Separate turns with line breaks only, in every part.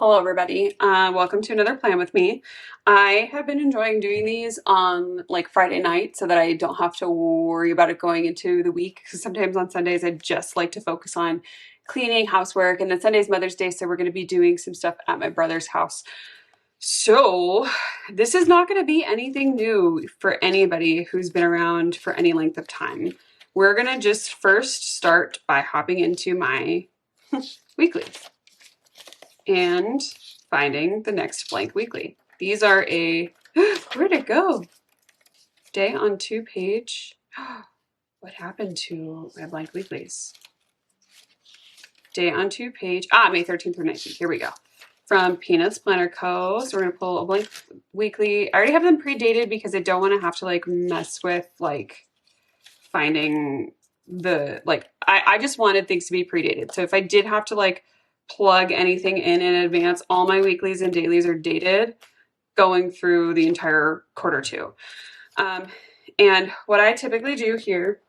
Hello everybody, welcome to another plan with me. I have been enjoying doing these on like Friday night so that I don't have to worry about it going into the week, because sometimes on Sundays I just like to focus on cleaning, housework, and then Sunday's Mother's Day, so we're going to be doing some stuff at my brother's house. So this is not going to be anything new for anybody who's been around for any length of time. We're going to just first start by hopping into my weekly and finding the next blank weekly. These are where'd it go? Day on 2 page. What happened to my blank weeklies? Day on 2 page. May 13th through 19th. Here we go. From Peanuts Planner Co. So we're gonna pull a blank weekly. I already have them pre-dated because I don't want to have to like mess with like finding the I just wanted things to be pre-dated. So if I did have to like plug anything in advance, all my weeklies and dailies are dated going through the entire quarter 2. And what I typically do here,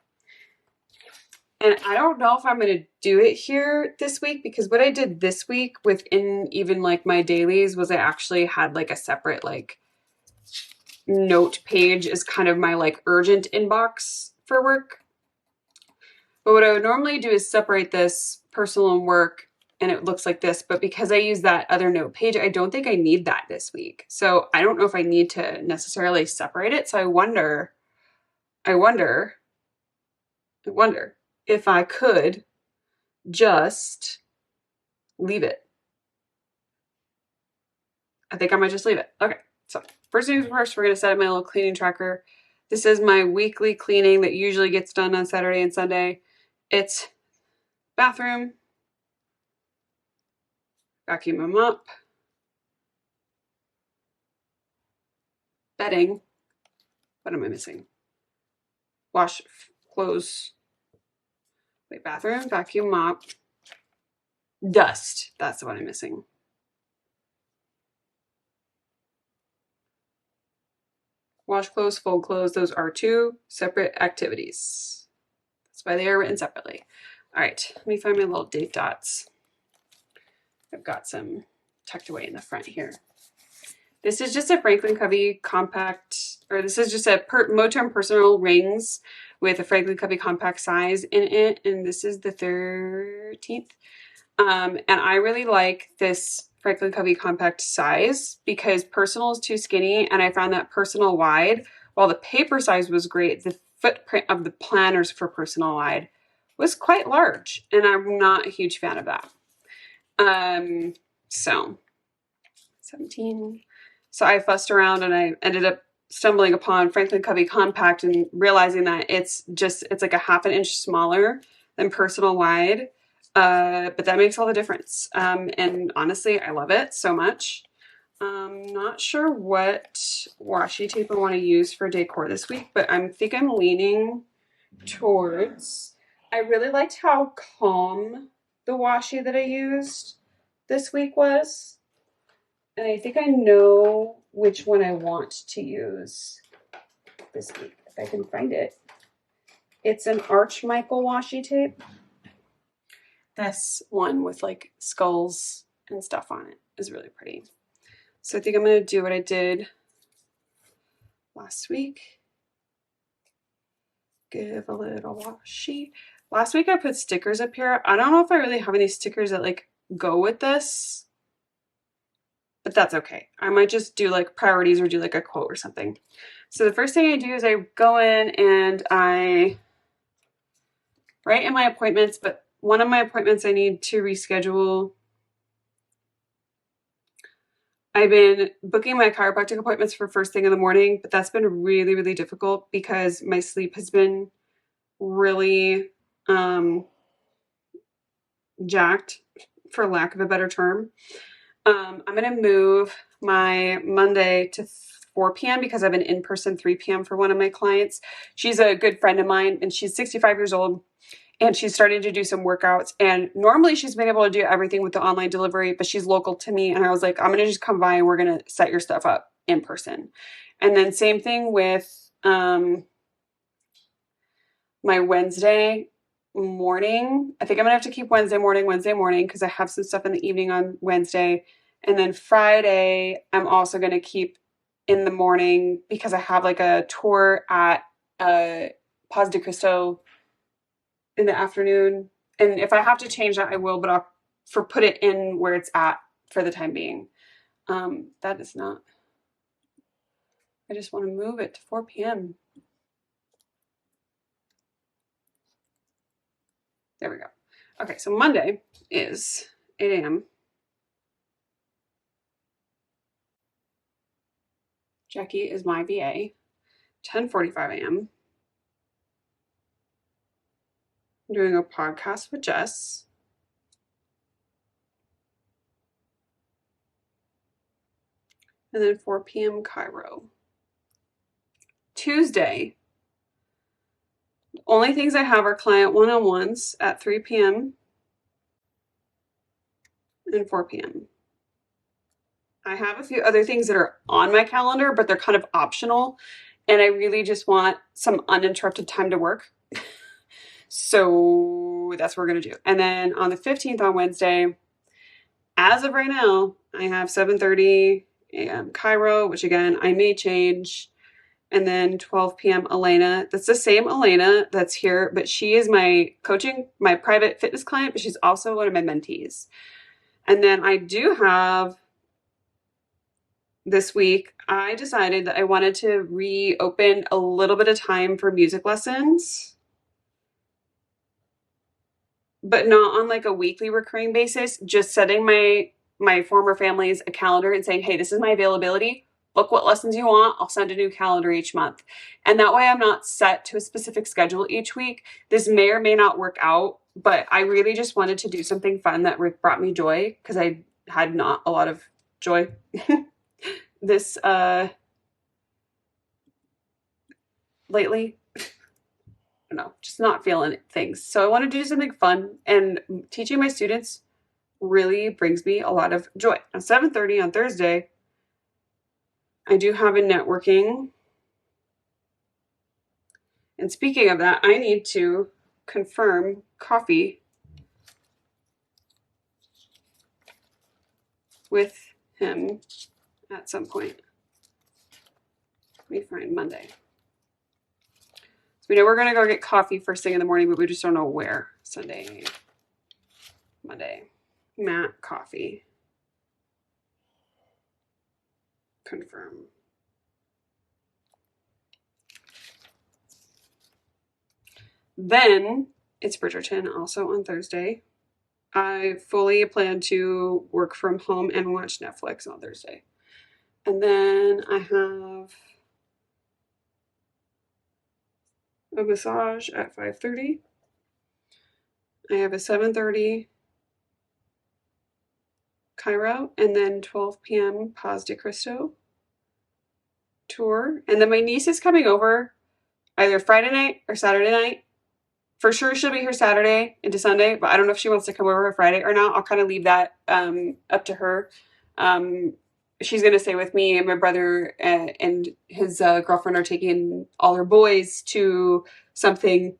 and I don't know if I'm going to do it here this week, because what I did this week within even like my dailies was I actually had like a separate like note page as kind of my like urgent inbox for work. But what I would normally do is separate this personal and work, and it looks like this. But because I use that other note page, I don't think I need that this week. So I don't know if I need to necessarily separate it. So I wonder if I could just leave it. I think I might just leave it. Okay, so first things first, we're going to set up my little cleaning tracker. This is my weekly cleaning that usually gets done on Saturday and Sunday. It's bathroom, vacuum and mop, bedding. What am I missing? Wash, clothes. Wait, bathroom, vacuum, mop, dust. That's what I'm missing. Wash clothes, fold clothes. Those are 2 separate activities. That's why they are written separately. All right, let me find my little date dots. I've got some tucked away in the front here. This is just a Franklin Covey compact, or this is just a Moterm personal rings with a Franklin Covey compact size in it, and this is the 13th. And I really like this Franklin Covey compact size because personal is too skinny, and I found that personal wide, while the paper size was great, the footprint of the planners for personal wide was quite large, and I'm not a huge fan of that. So 17. So I fussed around and I ended up stumbling upon Franklin Covey Compact and realizing that it's like a 1/2 inch smaller than personal wide. But that makes all the difference. And honestly, I love it so much. Not sure what washi tape I want to use for decor this week, but I think I'm leaning towards, I really liked how calm the washi that I used this week was. And I think I know which one I want to use this week, if I can find it. It's an Arch Michael washi tape. This one with like skulls and stuff on it is really pretty. So I think I'm going to do what I did last week. Give a little washi. Last week I put stickers up here. I don't know if I really have any stickers that like go with this, but that's okay. I might just do like priorities or do like a quote or something. So the first thing I do is I go in and I write in my appointments, but one of my appointments I need to reschedule. I've been booking my chiropractic appointments for first thing in the morning, but that's been really, really difficult because my sleep has been really jacked, for lack of a better term. I'm going to move my Monday to 4 p.m. because I have an in-person 3 p.m. for one of my clients. She's a good friend of mine, and she's 65 years old, and she's starting to do some workouts. And normally she's been able to do everything with the online delivery, but she's local to me. And I was like, I'm going to just come by and we're going to set your stuff up in person. And then same thing with my Wednesday morning. I think I'm going to have to keep Wednesday morning because I have some stuff in the evening on Wednesday. And then Friday, I'm also going to keep in the morning because I have like a tour at Paz de Cristo in the afternoon. And if I have to change that, I will, but I'll put it in where it's at for the time being. That is not, I just want to move it to 4 p.m. There we go. Okay, so Monday is 8 a.m. Jackie is my VA. 10:45 a.m. I'm doing a podcast with Jess. And then 4 p.m. Cairo. Tuesday, the only things I have are client one-on-ones at 3 p.m. and 4 p.m. I have a few other things that are on my calendar, but they're kind of optional. And I really just want some uninterrupted time to work. So that's what we're going to do. And then on the 15th on Wednesday, as of right now, I have 7:30 a.m. Cairo, which again, I may change. And then 12 p.m. Elena. That's the same Elena that's here, but she is my private fitness client, but she's also one of my mentees. And then I do have this week, I decided that I wanted to reopen a little bit of time for music lessons, but not on like a weekly recurring basis, just setting my former family's a calendar and saying, hey, this is my availability. Book what lessons you want. I'll send a new calendar each month. And that way I'm not set to a specific schedule each week. This may or may not work out, but I really just wanted to do something fun that brought me joy because I had not a lot of joy this lately. I don't know, just not feeling things. So I wanted to do something fun, and teaching my students really brings me a lot of joy. At 7:30 on Thursday, I do have a networking. And speaking of that, I need to confirm coffee with him at some point. Let me find Monday. So we know we're going to go get coffee first thing in the morning, but we just don't know where. Sunday, Monday. Matt coffee. Confirm. Then it's Bridgerton also on Thursday. I fully plan to work from home and watch Netflix on Thursday. And then I have a massage at 5:30. I have a 7:30 Cairo, and then 12 p.m. Paz de Cristo tour. And then my niece is coming over either Friday night or Saturday night. For sure she'll be here Saturday into Sunday, but I don't know if she wants to come over Friday or not. I'll kind of leave that up to her. She's going to stay with me, and my brother and his girlfriend are taking all their boys to something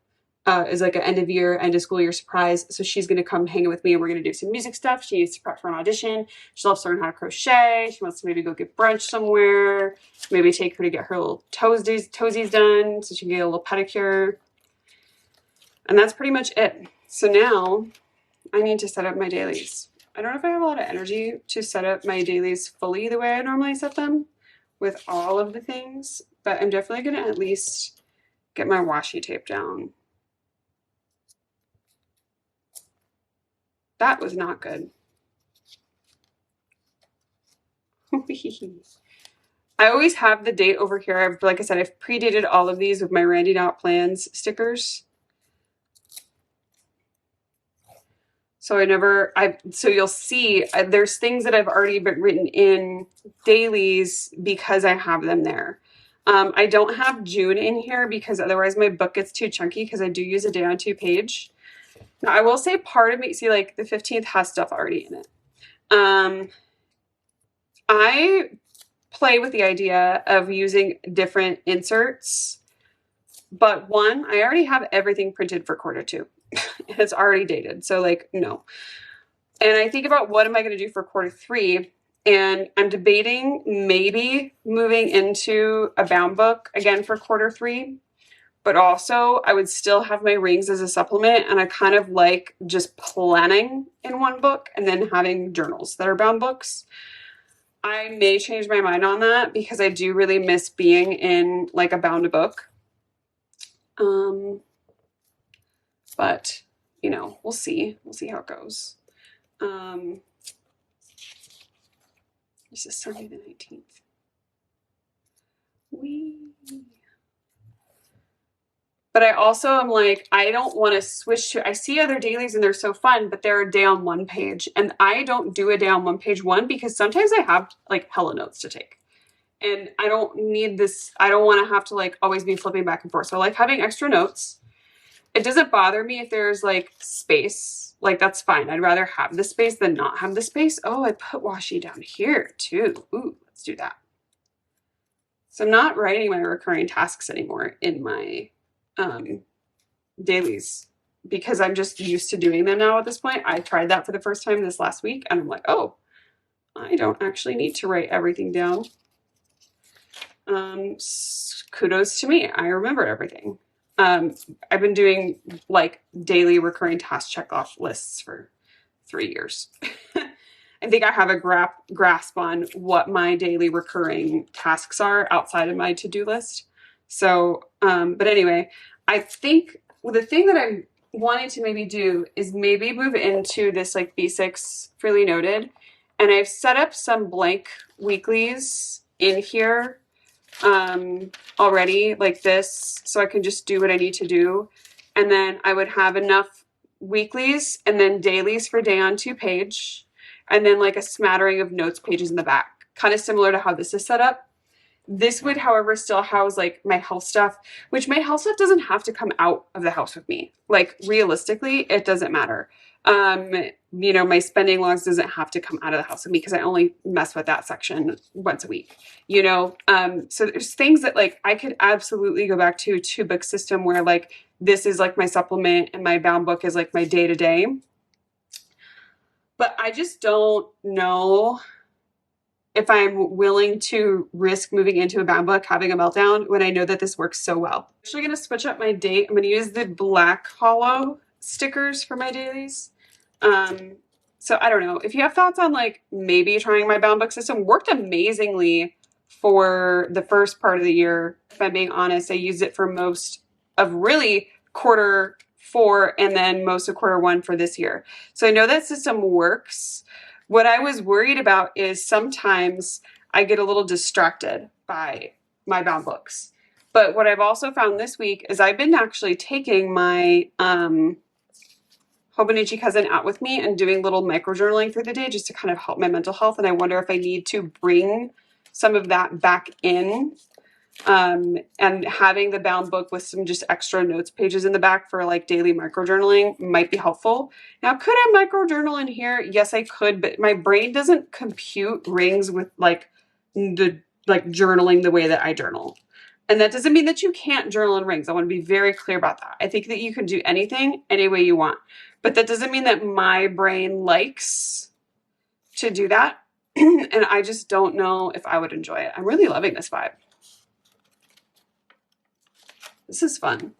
is like an end of school year surprise. So she's going to come hang with me, and we're going to do some music stuff. She needs to prep for an audition. She loves to learn how to crochet. She wants to maybe go get brunch somewhere. Maybe take her to get her little toesies done so she can get a little pedicure. And that's pretty much it. So now I need to set up my dailies. I don't know if I have a lot of energy to set up my dailies fully the way I normally set them with all of the things, but I'm definitely going to at least get my washi tape down. That was not good. I always have the date over here. Like I said, I've predated all of these with my Randy Not Plans stickers. So so you'll see there's things that I've already been written in dailies because I have them there. I don't have June in here because otherwise my book gets too chunky because I do use a day on two page. Now I will say part of me, see like the 15th has stuff already in it. I play with the idea of using different inserts, but one, I already have everything printed for quarter two. It's already dated. So like, no. And I think about what am I going to do for quarter three? And I'm debating maybe moving into a bound book again for quarter 3. But also I would still have my rings as a supplement, and I kind of like just planning in one book and then having journals that are bound books. I may change my mind on that because I do really miss being in like a bound book. But you know, we'll see. We'll see how it goes. This is Sunday the 19th. But I also am like, I don't want to switch to, I see other dailies and they're so fun, but they're a day on one page. And I don't do a day on one page one because sometimes I have like hella notes to take. And I don't need this, I don't want to have to like always be flipping back and forth. So like having extra notes, it doesn't bother me if there's like space, like that's fine. I'd rather have the space than not have the space. Oh, I put washi down here too. Ooh, let's do that. So I'm not writing my recurring tasks anymore in my dailies because I'm just used to doing them now at this point. I tried that for the first time this last week and I'm like, oh, I don't actually need to write everything down. Kudos to me. I remember everything. I've been doing like daily recurring task check off lists for 3 years. I think I have a grasp on what my daily recurring tasks are outside of my to-do list. So, but anyway, I think the thing that I'm wanting to maybe do is maybe move into this like B6 freely noted. And I've set up some blank weeklies in here already like this, so I can just do what I need to do. And then I would have enough weeklies and then dailies for day on 2 page. And then like a smattering of notes pages in the back, kind of similar to how this is set up. This would, however, still house like my health stuff, which my health stuff doesn't have to come out of the house with me. Like realistically, it doesn't matter. You know, my spending logs doesn't have to come out of the house with me because I only mess with that section once a week, you know? So there's things that like I could absolutely go back to a 2-book system where like this is like my supplement and my bound book is like my day-to-day. But I just don't know if I'm willing to risk moving into a bound book, having a meltdown when I know that this works so well. I'm actually going to switch up my date. I'm going to use the black hollow stickers for my dailies. So I don't know if you have thoughts on like maybe trying my bound book system. Worked amazingly for the first part of the year. If I'm being honest, I used it for most of really quarter 4 and then most of quarter 1 for this year. So I know that system works. What I was worried about is sometimes I get a little distracted by my bound books. But what I've also found this week is I've been actually taking my Hobonichi cousin out with me and doing little micro journaling through the day just to kind of help my mental health. And I wonder if I need to bring some of that back in. And having the bound book with some just extra notes pages in the back for like daily micro journaling might be helpful. Now, could I micro journal in here? Yes, I could, but my brain doesn't compute rings with like the journaling the way that I journal. And that doesn't mean that you can't journal in rings. I want to be very clear about that. I think that you can do anything any way you want, but that doesn't mean that my brain likes to do that. And I just don't know if I would enjoy it. I'm really loving this vibe. This is fun.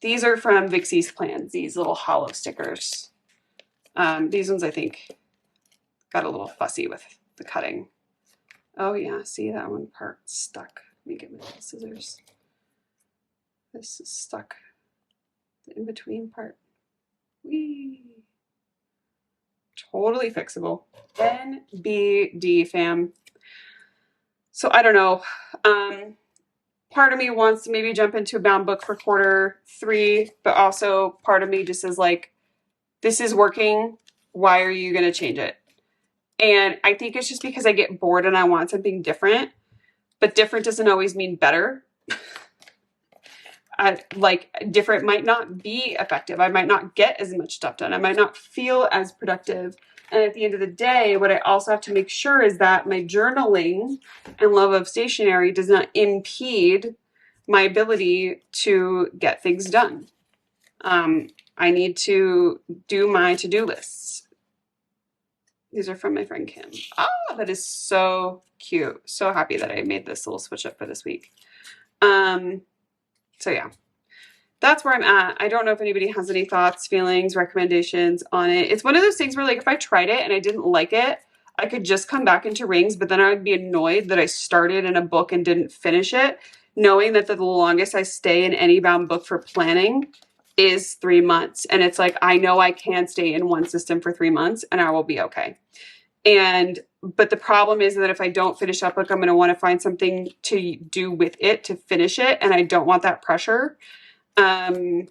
These are from Vixie's Plans, these little hollow stickers. These ones I think got a little fussy with the cutting. Oh yeah, see that one part stuck. Let me get my little scissors. This is stuck. The in-between part. Whee! Totally fixable. NBD fam. So I don't know. Part of me wants to maybe jump into a bound book for quarter 3, but also part of me just is like, this is working. Why are you going to change it? And I think it's just because I get bored and I want something different, but different doesn't always mean better. Like different might not be effective. I might not get as much stuff done. I might not feel as productive. And at the end of the day, what I also have to make sure is that my journaling and love of stationery does not impede my ability to get things done. I need to do my to-do lists. These are from my friend Kim. Oh, that is so cute. So happy that I made this little switch up for this week. So yeah, that's where I'm at. I don't know if anybody has any thoughts, feelings, recommendations on it. It's one of those things where like if I tried it and I didn't like it, I could just come back into rings, but then I would be annoyed that I started in a book and didn't finish it, knowing that the longest I stay in any bound book for planning is 3 months. And it's like, I know I can stay in one system for 3 months and I will be okay. But the problem is that if I don't finish that book, I'm going to want to find something to do with it to finish it. And I don't want that pressure. And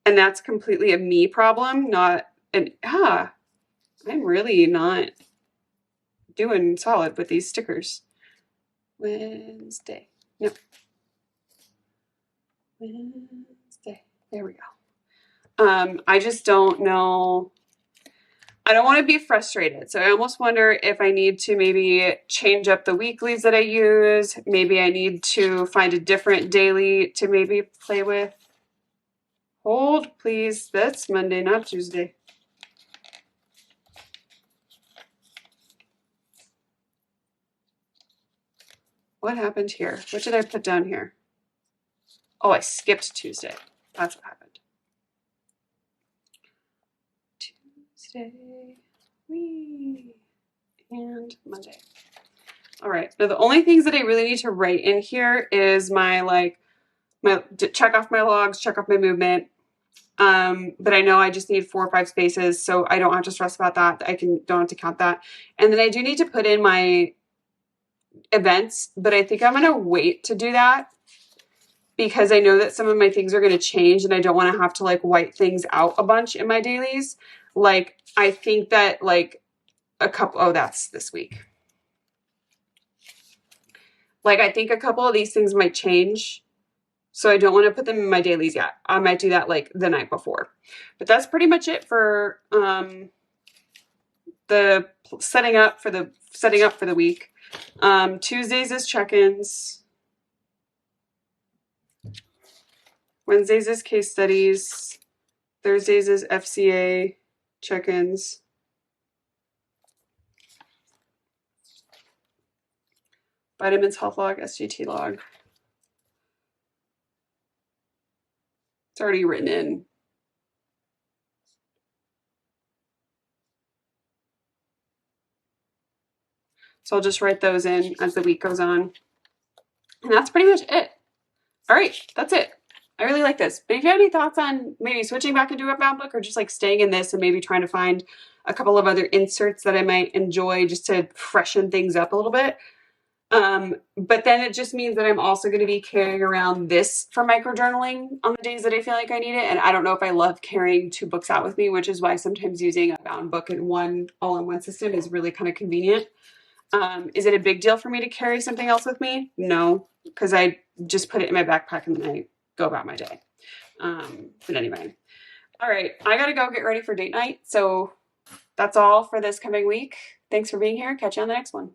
that's completely a me problem, not I'm really not doing solid with these stickers. Wednesday. No. Wednesday. There we go. I just don't know. I don't want to be frustrated. So I almost wonder if I need to maybe change up the weeklies that I use. Maybe I need to find a different daily to maybe play with. Hold, please. That's Monday, not Tuesday. What happened here? What did I put down here? Oh, I skipped Tuesday. That's what happened. Tuesday, and Monday. All right. Now the only things that I really need to write in here is my check off my logs, check off my movement. But I know I just need 4 or 5 spaces, so I don't have to stress about that. Don't have to count that. And then I do need to put in my events, but I think I'm going to wait to do that because I know that some of my things are going to change and I don't want to have to like white things out a bunch in my dailies. Like, I think that like that's this week. Like, I think a couple of these things might change. So I don't want to put them in my dailies yet. I might do that like the night before. But that's pretty much it for the setting up for the week. Tuesdays is check-ins. Wednesdays is case studies. Thursdays is FCA check-ins. Vitamins, health log, SGT log. It's already written in. So I'll just write those in as the week goes on. And that's pretty much it. All right, that's it. I really like this. But if you have any thoughts on maybe switching back into a bound book or just like staying in this and maybe trying to find a couple of other inserts that I might enjoy just to freshen things up a little bit. But then it just means that I'm also going to be carrying around this for microjournaling on the days that I feel like I need it. And I don't know if I love carrying 2 books out with me, which is why sometimes using a bound book in all-in-one system is really kind of convenient. Is it a big deal for me to carry something else with me? No, because I just put it in my backpack and then I go about my day. But anyway, all right, I gotta go get ready for date night. So that's all for this coming week. Thanks for being here. Catch you on the next one.